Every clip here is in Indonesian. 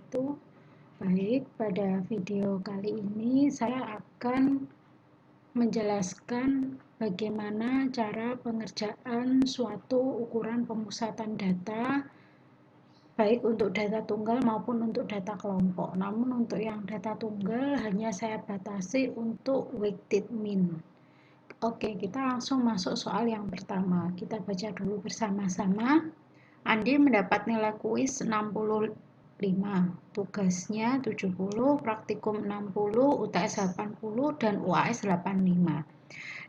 wabarakatuh. Baik, pada video kali ini saya akan menjelaskan bagaimana cara pengerjaan suatu ukuran pemusatan data, baik untuk data tunggal maupun untuk data kelompok. Namun untuk yang data tunggal hanya saya batasi untuk weighted mean. Oke, kita langsung masuk soal yang pertama. Kita baca dulu bersama-sama. Andi mendapat nilai kuis 65, tugasnya 70, praktikum 60, UTS 80, dan UAS 85.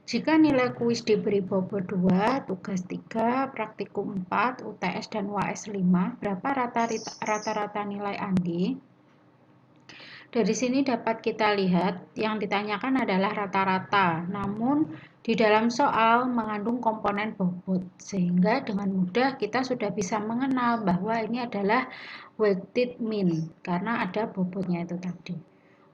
Jika nilai kuis diberi bobot 2, tugas 3, praktikum 4, UTS dan UAS 5, berapa rata-rata nilai Andi? Dari sini dapat kita lihat yang ditanyakan adalah rata-rata, namun di dalam soal mengandung komponen bobot, sehingga dengan mudah kita sudah bisa mengenal bahwa ini adalah weighted mean, karena ada bobotnya itu tadi.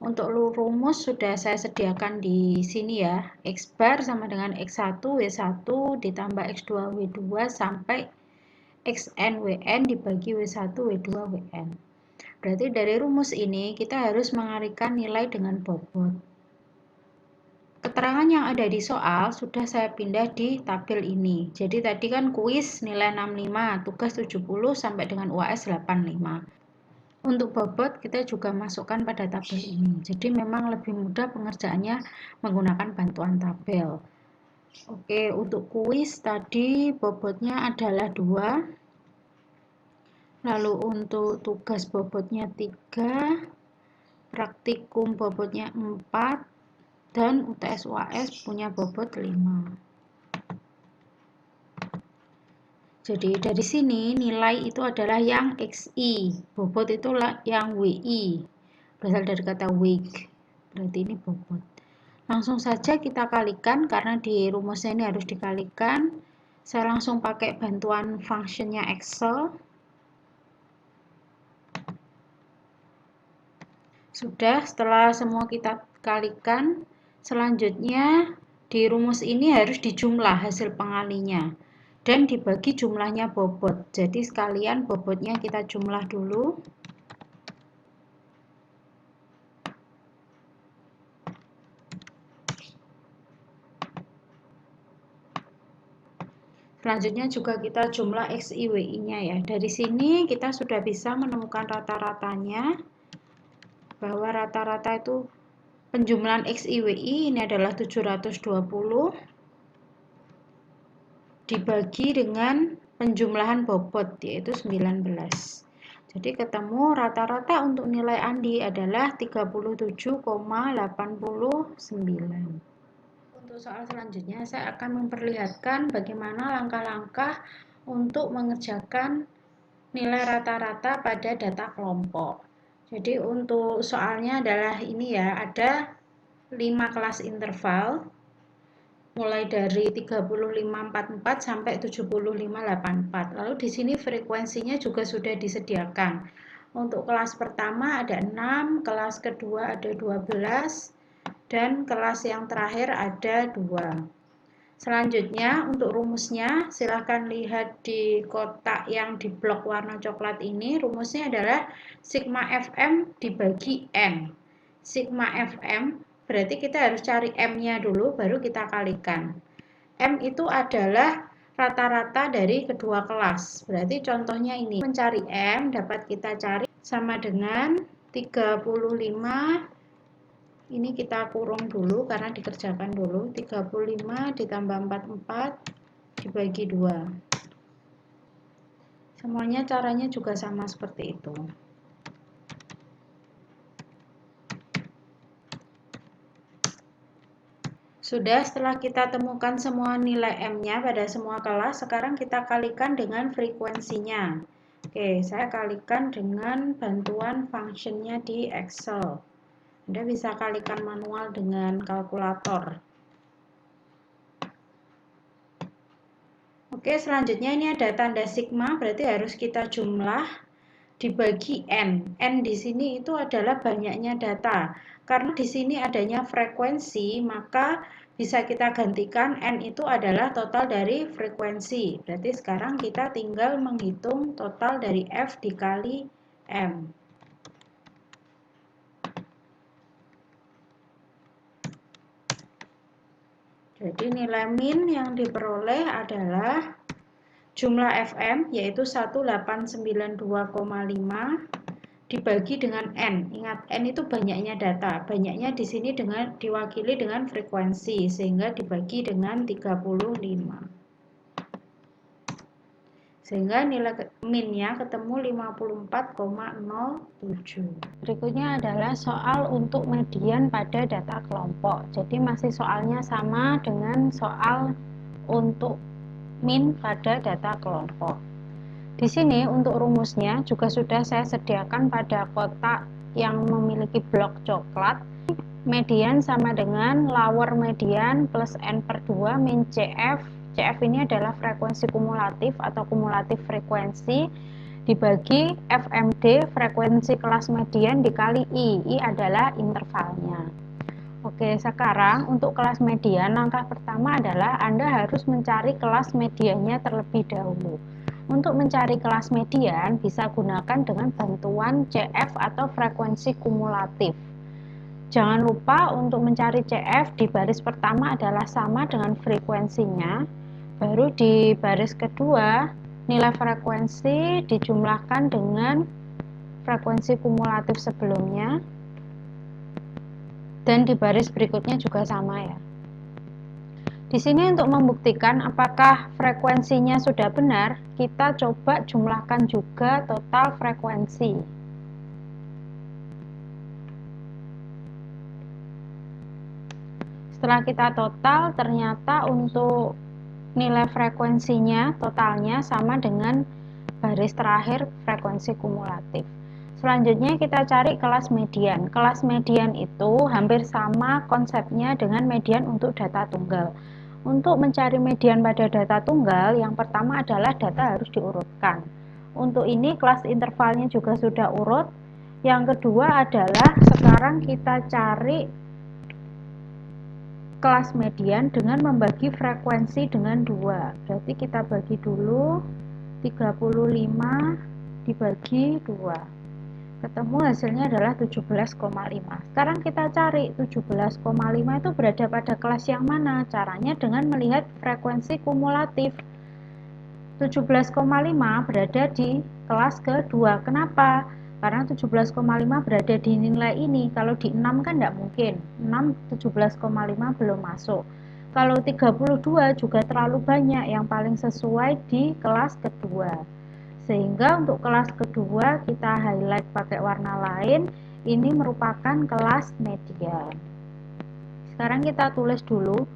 Untuk rumus sudah saya sediakan di sini ya, X bar sama dengan X1 W1 ditambah X2 W2 sampai Xn Wn dibagi W1 W2 Wn. Berarti dari rumus ini kita harus mengalihkan nilai dengan bobot. Keterangan yang ada di soal sudah saya pindah di tabel ini. Jadi tadi kan kuis nilai 65, tugas 70 sampai dengan UAS 85. Untuk bobot kita juga masukkan pada tabel ini. Jadi memang lebih mudah pengerjaannya menggunakan bantuan tabel. Oke, untuk kuis tadi bobotnya adalah 2. Lalu untuk tugas bobotnya 3, praktikum bobotnya 4, dan UTS UAS punya bobot 5. Jadi dari sini nilai itu adalah yang XI, bobot itu yang WI, berasal dari kata week, berarti ini bobot. Langsung saja kita kalikan, karena di rumusnya ini harus dikalikan. Saya langsung pakai bantuan functionnya Excel. Sudah, setelah semua kita kalikan, selanjutnya di rumus ini harus dijumlah hasil pengalinya dan dibagi jumlahnya bobot. Jadi sekalian bobotnya kita jumlah dulu. Selanjutnya juga kita jumlah XI-WI-nya ya. Dari sini kita sudah bisa menemukan rata-ratanya, bahwa rata-rata itu penjumlahan XI-WI ini adalah 720 dibagi dengan penjumlahan bobot yaitu 19. Jadi ketemu rata-rata untuk nilai Andi adalah 37,89. Untuk soal selanjutnya saya akan memperlihatkan bagaimana langkah-langkah untuk mengerjakan nilai rata-rata pada data kelompok. Jadi untuk soalnya adalah ini ya, ada 5 kelas interval mulai dari 3544 sampai 7584. Lalu di sini frekuensinya juga sudah disediakan. Untuk kelas pertama ada 6, kelas kedua ada 12, dan kelas yang terakhir ada 2. Selanjutnya untuk rumusnya silahkan lihat di kotak yang di blok warna coklat ini. Rumusnya adalah sigma Fm dibagi N. Sigma Fm berarti kita harus cari M-nya dulu baru kita kalikan. M itu adalah rata-rata dari kedua kelas. Berarti contohnya ini. Mencari M dapat kita cari sama dengan 35. Ini kita kurung dulu karena dikerjakan dulu. 35 ditambah 44 dibagi 2. Semuanya caranya juga sama seperti itu. Sudah, setelah kita temukan semua nilai M-nya pada semua kelas, sekarang kita kalikan dengan frekuensinya. Oke, saya kalikan dengan bantuan functionnya di Excel. Anda bisa kalikan manual dengan kalkulator. Oke, selanjutnya ini ada tanda sigma, berarti harus kita jumlah dibagi N. N di sini itu adalah banyaknya data. Karena di sini adanya frekuensi, maka bisa kita gantikan N itu adalah total dari frekuensi. Berarti sekarang kita tinggal menghitung total dari F dikali M. Jadi nilai min yang diperoleh adalah jumlah FM yaitu 1892,5 dibagi dengan N. Ingat, N itu banyaknya data. Banyaknya di sini diwakili dengan frekuensi, sehingga dibagi dengan 35. Sehingga nilai minnya ketemu 54,07. Berikutnya adalah soal untuk median pada data kelompok. Jadi masih soalnya sama dengan soal untuk min pada data kelompok. Di sini untuk rumusnya juga sudah saya sediakan pada kotak yang memiliki blok coklat. Median sama dengan lower median plus N per 2 min CF. CF ini adalah frekuensi kumulatif atau kumulatif frekuensi dibagi FMD frekuensi kelas median dikali I adalah intervalnya. Oke, sekarang untuk kelas median langkah pertama adalah Anda harus mencari kelas mediannya terlebih dahulu. Untuk mencari kelas median bisa gunakan dengan bantuan CF atau frekuensi kumulatif. Jangan lupa untuk mencari CF di baris pertama adalah sama dengan frekuensinya, baru di baris kedua nilai frekuensi dijumlahkan dengan frekuensi kumulatif sebelumnya, dan di baris berikutnya juga sama ya. Di sini untuk membuktikan apakah frekuensinya sudah benar, kita coba jumlahkan juga total frekuensi. Setelah kita total, ternyata untuk nilai frekuensinya totalnya sama dengan baris terakhir frekuensi kumulatif. Selanjutnya kita cari kelas median. Kelas median itu hampir sama konsepnya dengan median untuk data tunggal. Untuk mencari median pada data tunggal, yang pertama adalah data harus diurutkan. Untuk ini kelas intervalnya juga sudah urut. Yang kedua adalah sekarang kita cari kelas median dengan membagi frekuensi dengan 2. Berarti kita bagi dulu 35 dibagi 2. Ketemu hasilnya adalah 17,5. Sekarang kita cari 17,5 itu berada pada kelas yang mana? Caranya dengan melihat frekuensi kumulatif. 17,5 berada di kelas kedua. Kenapa? Karena 17,5 berada di nilai ini. Kalau di 6 kan tidak mungkin. 6, 17,5 belum masuk. Kalau 32 juga terlalu banyak. Yang paling sesuai di kelas kedua. Sehingga untuk kelas kedua kita highlight pakai warna lain. Ini merupakan kelas median. Sekarang kita tulis dulu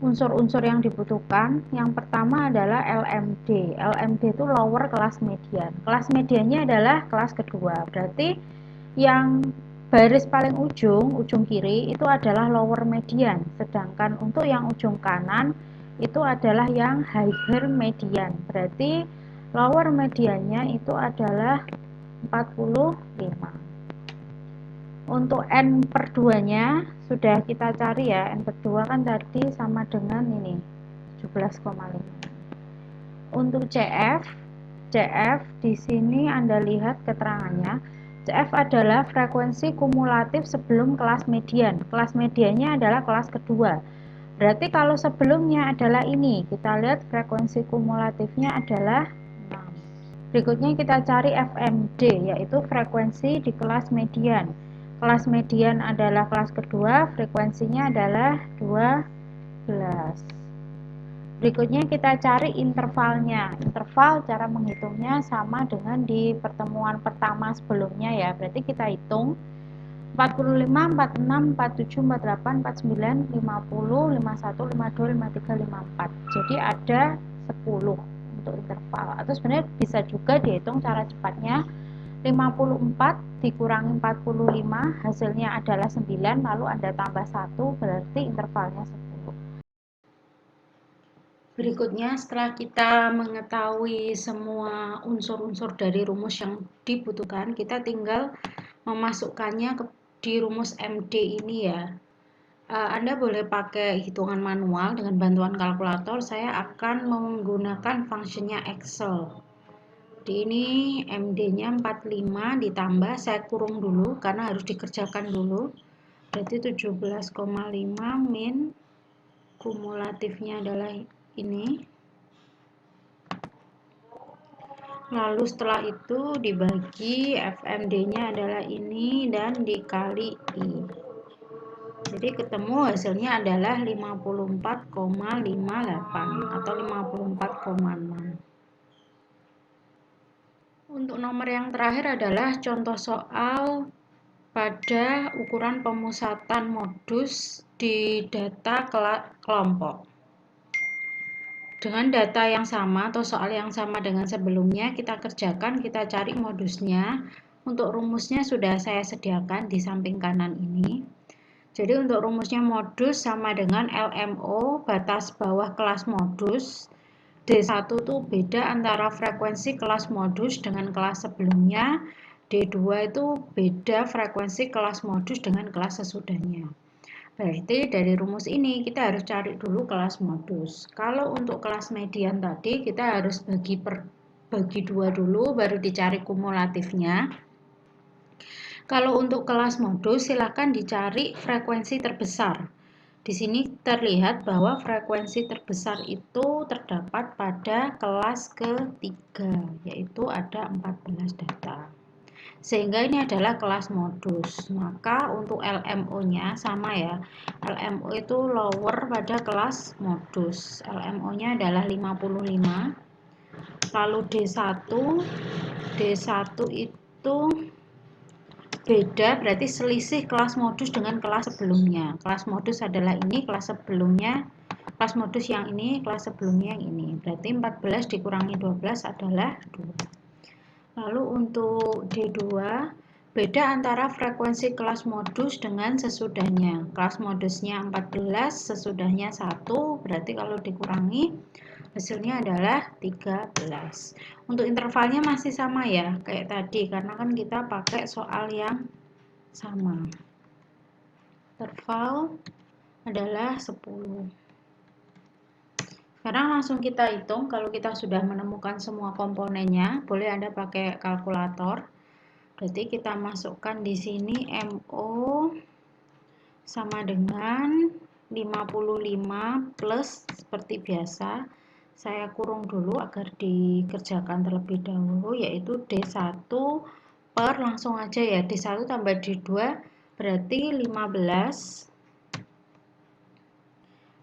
unsur-unsur yang dibutuhkan. Yang pertama adalah LMD. LMD itu lower kelas median. Kelas mediannya adalah kelas kedua. Berarti yang baris paling ujung kiri itu adalah lower median. Sedangkan untuk yang ujung kanan itu adalah yang higher median. Berarti lower mediannya itu adalah 45. Untuk N per 2 nya sudah kita cari ya. N per 2 kan tadi sama dengan ini 17,5. Untuk CF di sini Anda lihat keterangannya. CF adalah frekuensi kumulatif sebelum kelas median. Kelas mediannya adalah kelas kedua. Berarti kalau sebelumnya adalah ini, kita lihat frekuensi kumulatifnya adalah 6. Berikutnya kita cari FMD, yaitu frekuensi di kelas median. Kelas median adalah kelas kedua, frekuensinya adalah 12. Berikutnya kita cari intervalnya. Interval cara menghitungnya sama dengan di pertemuan pertama sebelumnya ya. Berarti kita hitung 45, 46, 47, 48, 49, 50, 51, 52, 53, 54. Jadi ada 10 untuk interval. Atau sebenarnya bisa juga dihitung cara cepatnya. 54 dikurangi 45 hasilnya adalah 9, lalu Anda tambah 1 berarti intervalnya 10. Berikutnya setelah kita mengetahui semua unsur-unsur dari rumus yang dibutuhkan, kita tinggal memasukkannya di rumus MD ini ya. Anda boleh pakai hitungan manual dengan bantuan kalkulator. Saya akan menggunakan fungsinya Excel. Ini MD-nya 45 ditambah, saya kurung dulu karena harus dikerjakan dulu. Berarti 17,5 min kumulatifnya adalah ini. Lalu setelah itu dibagi, FMD-nya adalah ini dan dikali I. Jadi ketemu hasilnya adalah 54,58 atau 54,6. Untuk nomor yang terakhir adalah contoh soal pada ukuran pemusatan modus di data kelompok. Dengan data yang sama atau soal yang sama dengan sebelumnya, kita kerjakan, kita cari modusnya. Untuk rumusnya sudah saya sediakan di samping kanan ini. Jadi untuk rumusnya modus sama dengan LMO, batas bawah kelas modus. D1 itu beda antara frekuensi kelas modus dengan kelas sebelumnya. D2 itu beda frekuensi kelas modus dengan kelas sesudahnya. Berarti dari rumus ini kita harus cari dulu kelas modus. Kalau untuk kelas median tadi kita harus bagi dua dulu baru dicari kumulatifnya. Kalau untuk kelas modus silakan dicari frekuensi terbesar. Di sini terlihat bahwa frekuensi terbesar itu terdapat pada kelas ketiga, yaitu ada 14 data. Sehingga ini adalah kelas modus. Maka untuk LMO-nya sama ya. LMO itu lower pada kelas modus. LMO-nya adalah 55. Lalu D1 itu beda, berarti selisih kelas modus dengan kelas sebelumnya. Kelas modus adalah ini, kelas sebelumnya, kelas modus yang ini, kelas sebelumnya yang ini. Berarti 14 dikurangi 12 adalah 2. Lalu untuk D2, beda antara frekuensi kelas modus dengan sesudahnya. Kelas modusnya 14, sesudahnya 1, berarti kalau dikurangi hasilnya adalah 13. Untuk intervalnya masih sama ya, kayak tadi, karena kan kita pakai soal yang sama. Interval adalah 10. Sekarang langsung kita hitung, kalau kita sudah menemukan semua komponennya, boleh Anda pakai kalkulator. Berarti kita masukkan di sini MO sama dengan 55 plus seperti biasa. Saya kurung dulu agar dikerjakan terlebih dahulu, yaitu D1 per langsung aja ya, D1 tambah D2 berarti 15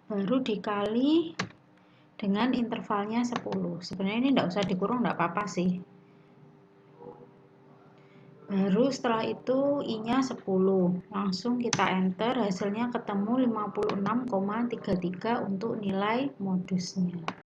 baru dikali dengan intervalnya 10. Sebenarnya ini enggak usah dikurung, enggak apa-apa sih. Baru setelah itu I-nya 10. Langsung kita enter, hasilnya ketemu 56,33 untuk nilai modusnya.